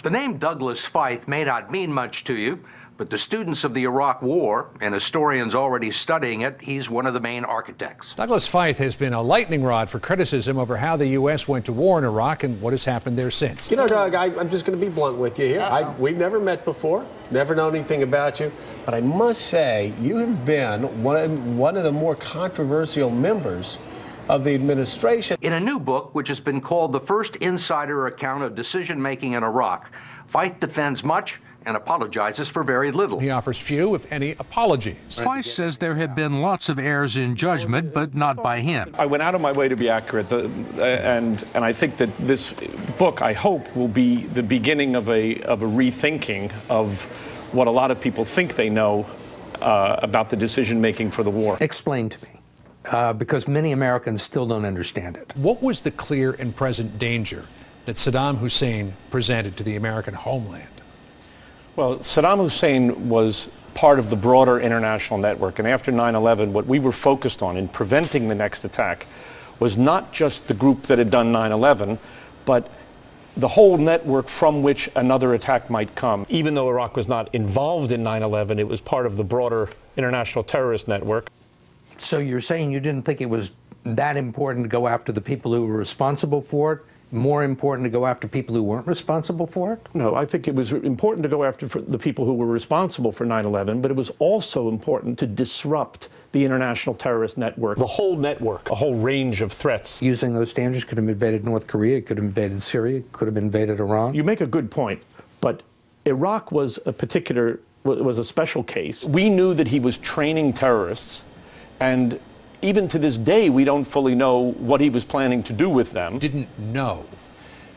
The name Douglas Feith may not mean much to you, but to students of the Iraq War and historians already studying it, he's one of the main architects. Douglas Feith has been a lightning rod for criticism over how the U.S. went to war in Iraq and what has happened there since. You know, Doug, I'm just going to be blunt with you here. We've never met before, never known anything about you, but I must say you have been one of the more controversial members of the administration. In a new book, which has been called The First Insider Account of Decision-Making in Iraq, Feith defends much and apologizes for very little. He offers few, if any, apologies. Feith says there have been lots of errors in judgment, but not by him. I went out of my way to be accurate, and I think that this book, I hope, will be the beginning of a rethinking of what a lot of people think they know about the decision-making for the war. Explain to me, because many Americans still don't understand it. What was the clear and present danger that Saddam Hussein presented to the American homeland? Well, Saddam Hussein was part of the broader international network, and after 9/11, what we were focused on in preventing the next attack was not just the group that had done 9/11, but the whole network from which another attack might come. Even though Iraq was not involved in 9/11, it was part of the broader international terrorist network. So you're saying you didn't think it was that important to go after the people who were responsible for it? More important to go after people who weren't responsible for it? No, I think it was important to go after the people who were responsible for 9/11, but it was also important to disrupt the international terrorist network, the whole network, a whole range of threats. Using those standards, could have invaded North Korea, could have invaded Syria, could have invaded Iran. You make a good point, but Iraq was a special case. We knew that he was training terrorists, and even to this day, we don't fully know what he was planning to do with them. Didn't know.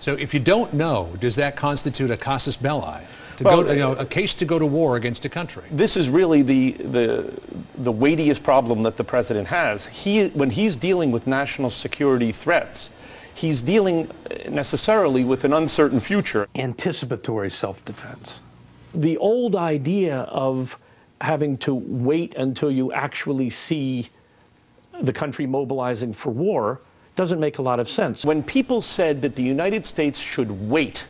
So if you don't know, does that constitute a casus belli? A case to go to war against a country? This is really the weightiest problem that the president has. When he's dealing with national security threats, he's dealing necessarily with an uncertain future. Anticipatory self-defense. The old idea of having to wait until you actually see the country mobilizing for war doesn't make a lot of sense. When people said that the United States should wait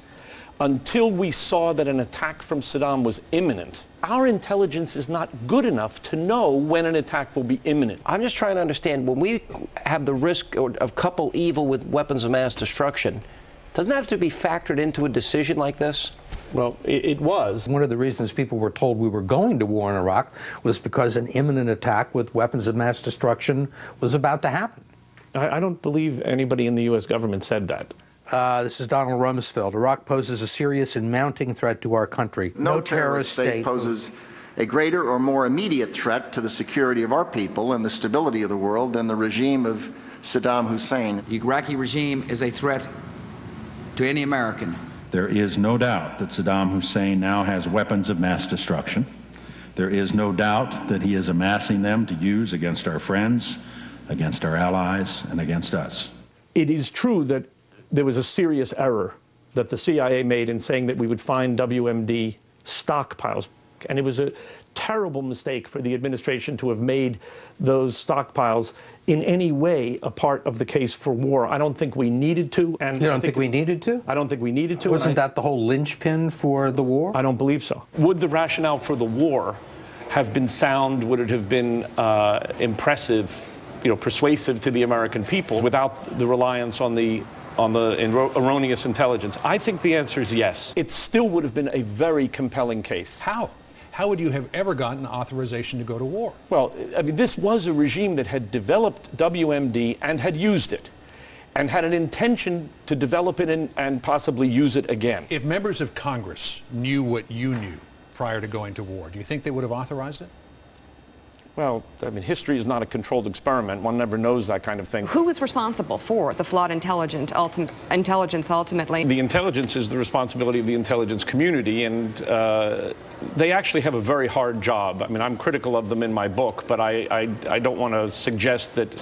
until we saw that an attack from Saddam was imminent, our intelligence is not good enough to know when an attack will be imminent. I'm just trying to understand, when we have the risk of couple evil with weapons of mass destruction, doesn't that have to be factored into a decision like this? Well, it was. One of the reasons people were told we were going to war in Iraq was because an imminent attack with weapons of mass destruction was about to happen. I don't believe anybody in the U.S. government said that. This is Donald Rumsfeld. Iraq poses a serious and mounting threat to our country. No terrorist state poses a greater or more immediate threat to the security of our people and the stability of the world than the regime of Saddam Hussein. The Iraqi regime is a threat to any American. There is no doubt that Saddam Hussein now has weapons of mass destruction. There is no doubt that he is amassing them to use against our friends, against our allies, and against us. It is true that there was a serious error that the CIA made in saying that we would find WMD stockpiles. And it was a terrible mistake for the administration to have made those stockpiles in any way a part of the case for war. I don't think we needed to. And you don't think we needed to? I don't think we needed to. Wasn't that the whole linchpin for the war? I don't believe so. Would the rationale for the war have been sound? Would it have been impressive, persuasive to the American people without the reliance on the erroneous intelligence? I think the answer is yes. It still would have been a very compelling case. How? How would you have ever gotten authorization to go to war? Well, I mean, this was a regime that had developed WMD and had used it, and had an intention to develop it and possibly use it again. If members of Congress knew what you knew prior to going to war, do you think they would have authorized it? Well, I mean, history is not a controlled experiment. One never knows that kind of thing. Who was responsible for the flawed intelligence ultimately? The intelligence is the responsibility of the intelligence community, and they actually have a very hard job. I mean, I'm critical of them in my book, but I don't want to suggest that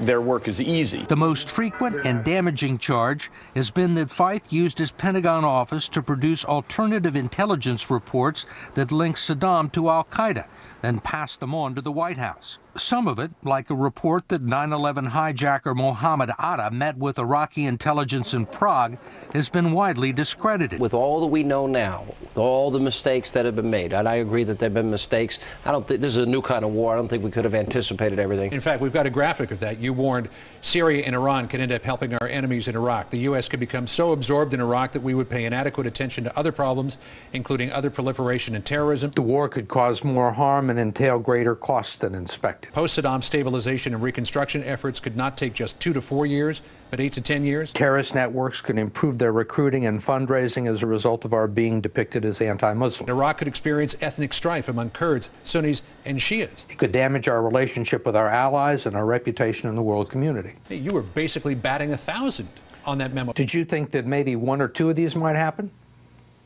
their work is easy. The most frequent and damaging charge has been that Feith used his Pentagon office to produce alternative intelligence reports that link Saddam to al-Qaeda, then passed them on to the White House. Some of it, like a report that 9/11 hijacker Mohammed Atta met with Iraqi intelligence in Prague, has been widely discredited. With all that we know now, with all the mistakes that have been made, and I agree that there have been mistakes. I don't think this is a new kind of war. I don't think we could have anticipated everything. In fact, we've got a graphic of that. You warned Syria and Iran could end up helping our enemies in Iraq. The U.S. could become so absorbed in Iraq that we would pay inadequate attention to other problems, including other proliferation and terrorism. The war could cause more harm and entail greater costs than expected. Post-Saddam stabilization and reconstruction efforts could not take just 2 to 4 years, but 8 to 10 years. Terrorist networks could improve their recruiting and fundraising as a result of our being depicted as anti-Muslim. Iraq could experience ethnic strife among Kurds, Sunnis, and Shias. It could damage our relationship with our allies and our reputation in the world community. Hey, you were basically batting 1,000 on that memo. Did you think that maybe 1 or 2 of these might happen?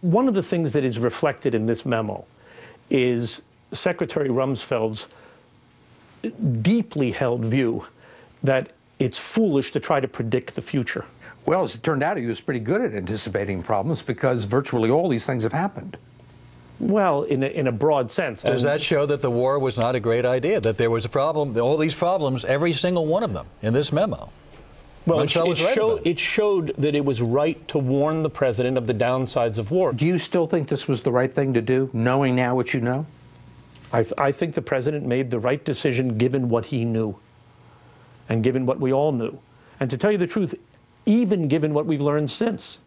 One of the things that is reflected in this memo is Secretary Rumsfeld's deeply held view that it's foolish to try to predict the future. Well, as it turned out, he was pretty good at anticipating problems because virtually all these things have happened. Well, in a broad sense. Does that show that the war was not a great idea, that there was a problem, all these problems, every single one of them in this memo? Well, it showed that it was right to warn the president of the downsides of war. Do you still think this was the right thing to do, knowing now what you know? I think the president made the right decision given what he knew and given what we all knew. And to tell you the truth, even given what we've learned since.